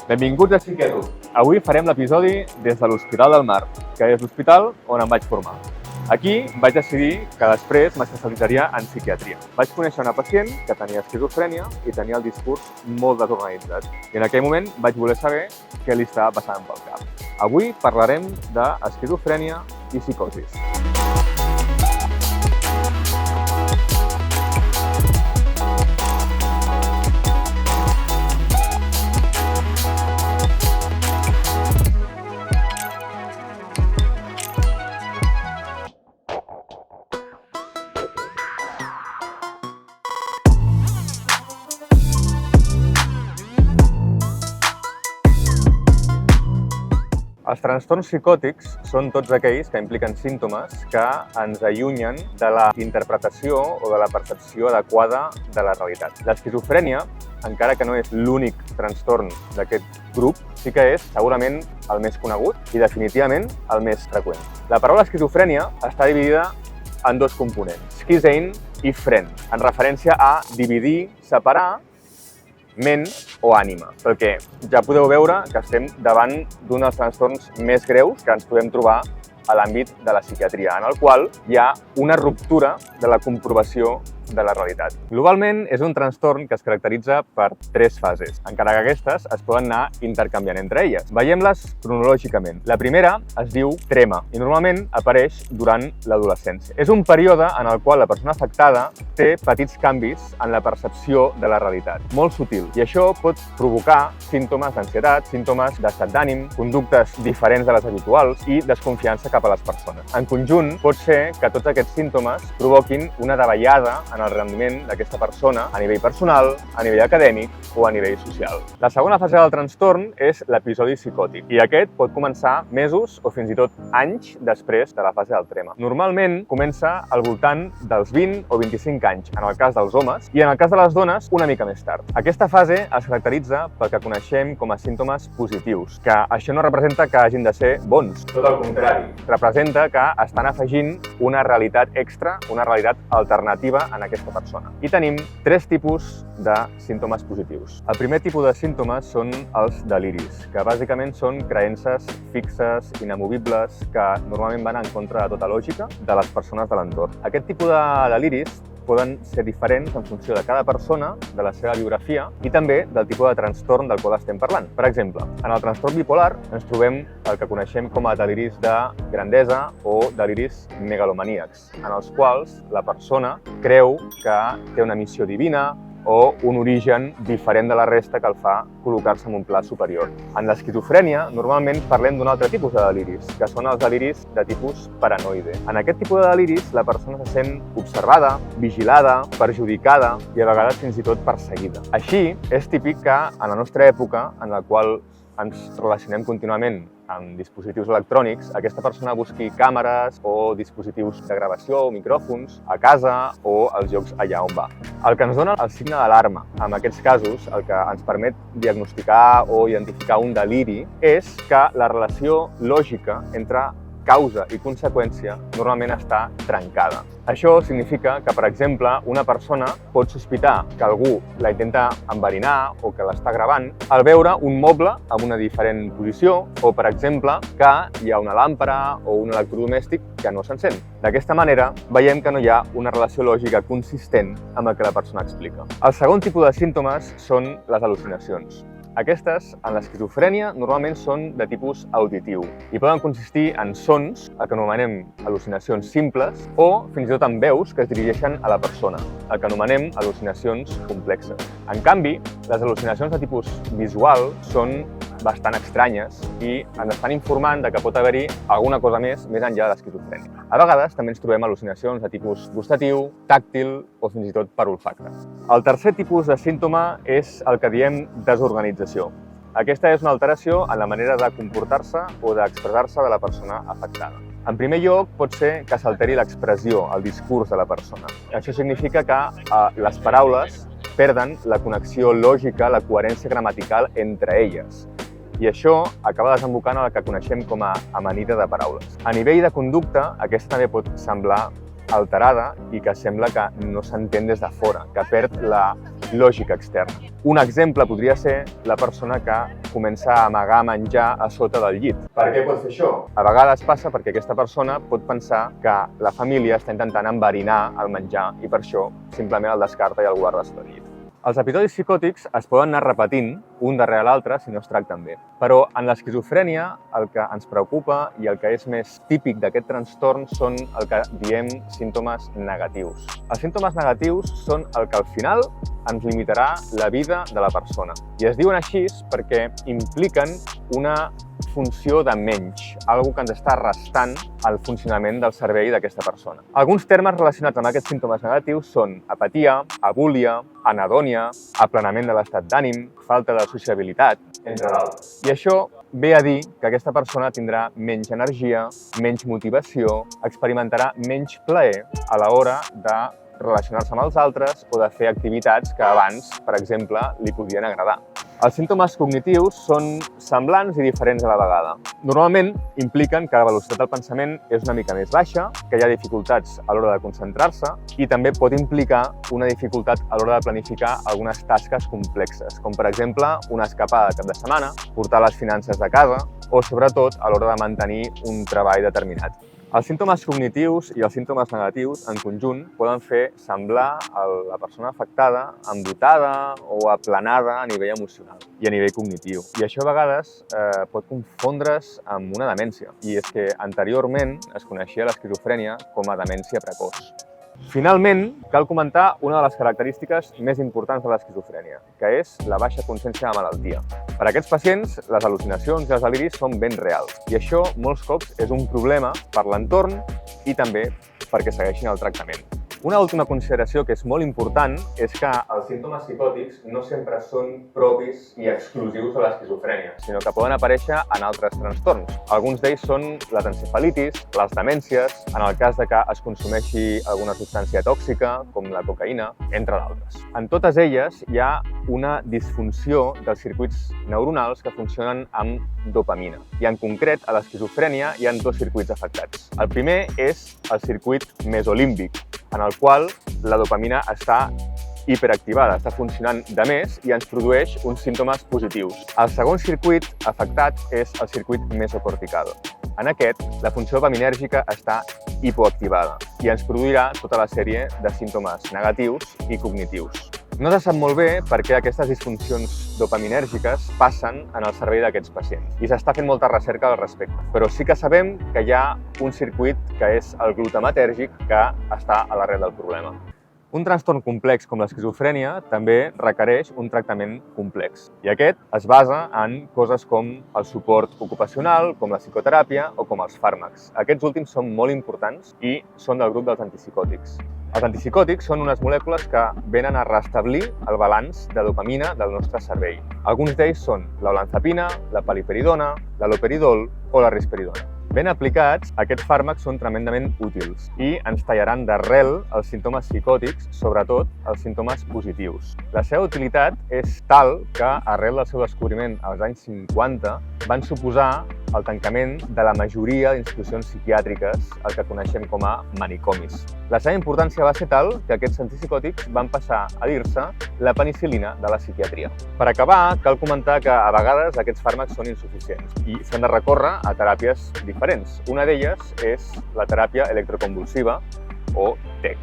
Benvinguts a Psiqueto. Avui farem l'episodi des de l'Hospital del Mar, que és l'hospital on em vaig formar. Aquí vaig decidir que després m'especialitzaria en psiquiatria. Vaig conèixer una pacient que tenia esquizofrènia i tenia el discurs molt desorganitzat. I en aquell moment vaig voler saber què li estava passant pel cap. Avui parlarem d'esquizofrènia i psicosis. Els trastorns psicòtics són tots aquells que impliquen símptomes que ens allunyen de la interpretació o de la percepció adequada de la realitat. L'esquizofrènia, encara que no és l'únic trastorn d'aquest grup, sí que és segurament el més conegut i definitivament el més freqüent. La paraula esquizofrènia està dividida en dos components, schizein i phren, en referència a dividir, separar ment o ànima, perquè ja podeu veure que estem davant d'un dels trastorns més greus que ens podem trobar a l'àmbit de la psiquiatria, en el qual hi ha una ruptura de la comprovació de la realitat. Globalment, és un trastorn que es caracteritza per 3 fases, encara que aquestes es poden anar intercanviant entre elles. Veiem-les cronològicament. La primera es diu trema i normalment apareix durant l'adolescència. És un període en el qual la persona afectada té petits canvis en la percepció de la realitat, molt sutil, i això pot provocar símptomes d'ansietat, símptomes d'estat d'ànim, conductes diferents de les habituals i desconfiança cap a les persones. En conjunt, pot ser que tots aquests símptomes provoquin una davallada en el rendiment d'aquesta persona a nivell personal, a nivell acadèmic o a nivell social. La segona fase del trastorn és l'episodi psicòtic i aquest pot començar mesos o fins i tot anys després de la fase del trema. Normalment comença al voltant dels 20 o 25 anys en el cas dels homes i en el cas de les dones una mica més tard. Aquesta fase es caracteritza pel que coneixem com a símptomes positius, que això no representa que hagin de ser bons, tot el contrari. Representa que estan afegint una realitat extra, una realitat alternativa en aquesta persona. I tenim 3 tipus de símptomes positius. El primer tipus de símptomes són els deliris, que bàsicament són creences fixes, inamovibles, que normalment van en contra de tota lògica de les persones de l'entorn. Aquest tipus de deliris poden ser diferents en funció de cada persona, de la seva biografia i també del tipus de trastorn del qual estem parlant. Per exemple, en el trastorn bipolar ens trobem el que coneixem com a deliris de grandesa o deliris megalomaníacs, en els quals la persona creu que té una missió divina o un origen diferent de la resta que el fa col·locar-se en un pla superior. En l'esquizofrènia, normalment parlem d'un altre tipus de deliris, que són els deliris de tipus paranoide. En aquest tipus de deliris, la persona se sent observada, vigilada, perjudicada i a vegades fins i tot perseguida. Així, és típic que en la nostra època, en la qual ens relacionem contínuament amb dispositius electrònics, aquesta persona busqui càmeres o dispositius de gravació o micròfons a casa o als llocs allà on va. El que ens dona el signe d'alarma en aquests casos, el que ens permet diagnosticar o identificar un deliri, és que la relació lògica entre causa i conseqüència normalment està trencada. Això significa que, per exemple, una persona pot sospitar que algú la intenta enverinar o que l'està gravant al veure un moble amb una diferent posició o, per exemple, que hi ha una làmpara o un electrodomèstic que no s'encén. D'aquesta manera, veiem que no hi ha una relació lògica consistent amb el que la persona explica. El segon tipus de símptomes són les al·lucinacions. Aquestes, en l'esquizofrènia, normalment són de tipus auditiu i poden consistir en sons, el que anomenem al·lucinacions simples, o fins i tot en veus que es dirigeixen a la persona, el que anomenem al·lucinacions complexes. En canvi, les al·lucinacions de tipus visual són bastant estranyes i ens estan informant de que pot haver-hi alguna cosa més enllà de l'esquizofrènia. A vegades també ens trobem al·lucinacions de tipus gustatiu, tàctil o fins i tot per olfacte. El tercer tipus de símptoma és el que diem desorganització. Aquesta és una alteració en la manera de comportar-se o d'expressar-se de la persona afectada. En primer lloc, pot ser que s'alteri l'expressió, el discurs de la persona. Això significa que les paraules perden la connexió lògica, la coherència gramatical entre elles. I això acaba desembocant en el que coneixem com a amanida de paraules. A nivell de conducta, aquesta també pot semblar alterada i que sembla que no s'entén des de fora, que perd la lògica externa. Un exemple podria ser la persona que comença a amagar menjar a sota del llit. Per què pot fer això? A vegades passa perquè aquesta persona pot pensar que la família està intentant enverinar el menjar i per això simplement el descarta i el guarda sota el llit. Els episodis psicòtics es poden anar repetint un darrere l'altre si no es tracten bé. Però en l'esquizofrènia el que ens preocupa i el que és més típic d'aquest trastorn són el que diem símptomes negatius. Els símptomes negatius són el que al final ens limitarà la vida de la persona. I es diuen així perquè impliquen una funció de menys, algo que ens està restant el funcionament del cervell d'aquesta persona. Alguns termes relacionats amb aquests símptomes negatius són apatia, abúlia, anhedònia, aplanament de l'estat d'ànim, falta de sociabilitat, entre d'altres. I això ve a dir que aquesta persona tindrà menys energia, menys motivació, experimentarà menys plaer a l'hora de relacionar-se amb els altres o de fer activitats que abans, per exemple, li podien agradar. Els símptomes cognitius són semblants i diferents a la vegada. Normalment impliquen que la velocitat del pensament és una mica més baixa, que hi ha dificultats a l'hora de concentrar-se i també pot implicar una dificultat a l'hora de planificar algunes tasques complexes, com per exemple una escapada de cap de setmana, portar les finances de casa o sobretot a l'hora de mantenir un treball determinat. Els símptomes cognitius i els símptomes negatius en conjunt poden fer semblar a la persona afectada embotada o aplanada a nivell emocional i a nivell cognitiu. I això a vegades pot confondre's amb una demència. I és que anteriorment es coneixia l'esquizofrènia com a demència precoç. Finalment, cal comentar una de les característiques més importants de l'esquizofrènia, que és la baixa consciència de malaltia. Per a aquests pacients, les al·lucinacions i els deliris són ben reals, i això molts cops és un problema per l'entorn i també perquè segueixin el tractament. Una última consideració que és molt important és que els símptomes psicòtics no sempre són propis i exclusius de l'esquizofrènia, sinó que poden aparèixer en altres trastorns. Alguns d'ells són les encefalitis, les demències, en el cas de que es consumeixi alguna substància tòxica, com la cocaïna, entre d'altres. En totes elles hi ha una disfunció dels circuits neuronals que funcionen amb dopamina. I en concret, a l'esquizofrènia hi ha dos circuits afectats. El primer és el circuit mesolímbic, en el qual la dopamina està hiperactivada, està funcionant de més i ens produeix uns símptomes positius. El segon circuit afectat és el circuit mesocortical. En aquest, la funció dopaminèrgica està hipoactivada i ens produirà tota la sèrie de símptomes negatius i cognitius. No se sap molt bé per què aquestes disfuncions dopaminèrgiques passen en el cervell d'aquests pacients i s'està fent molta recerca al respecte. Però sí que sabem que hi ha un circuit que és el glutamatèrgic que està a l'arrel del problema. Un trastorn complex com l'esquizofrènia també requereix un tractament complex i aquest es basa en coses com el suport ocupacional, com la psicoteràpia o com els fàrmacs. Aquests últims són molt importants i són del grup dels antipsicòtics. Els antipsicòtics són unes molècules que venen a restablir el balanç de dopamina del nostre cervell. Alguns d'ells són l'olanzapina, la paliperidona, l'haloperidol o la risperidona. Ben aplicats, aquests fàrmacs són tremendament útils i ens tallaran d'arrel els símptomes psicòtics, sobretot els símptomes positius. La seva utilitat és tal que, arrel del seu descobriment als anys 50, van suposar el tancament de la majoria d'institucions psiquiàtriques, el que coneixem com a manicomis. La seva importància va ser tal que aquests antipsicòtics van passar a dir-se la penicil·lina de la psiquiatria. Per acabar, cal comentar que a vegades aquests fàrmacs són insuficients i s'han de recórrer a teràpies diferents. Una d'elles és la teràpia electroconvulsiva o TEC.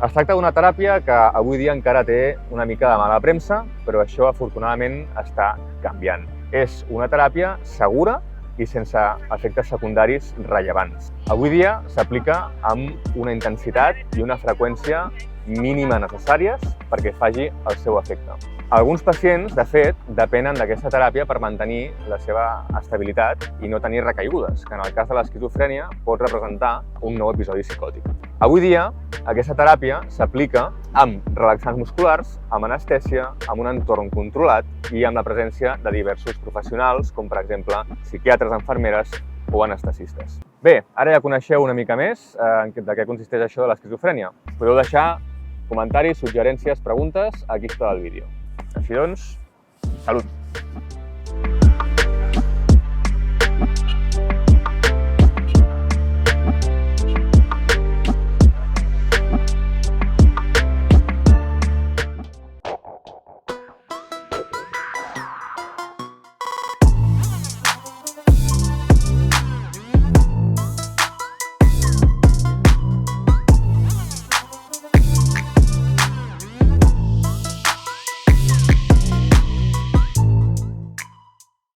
Es tracta d'una teràpia que avui dia encara té una mica de mala premsa, però això afortunadament està canviant. És una teràpia segura i sense efectes secundaris rellevants. Avui dia s'aplica amb una intensitat i una freqüència mínima necessàries perquè faci el seu efecte. Alguns pacients, de fet, depenen d'aquesta teràpia per mantenir la seva estabilitat i no tenir recaigudes, que en el cas de l'esquizofrènia pot representar un nou episodi psicòtic. Avui dia, aquesta teràpia s'aplica amb relaxants musculars, amb anestèsia, amb un entorn controlat i amb la presència de diversos professionals, com per exemple psiquiatres, infermeres o anestesistes. Bé, ara ja coneixeu una mica més de què consisteix això de l'esquizofrènia. Podeu deixar comentaris, suggerències, preguntes aquí sota el vídeo. Així doncs, salut!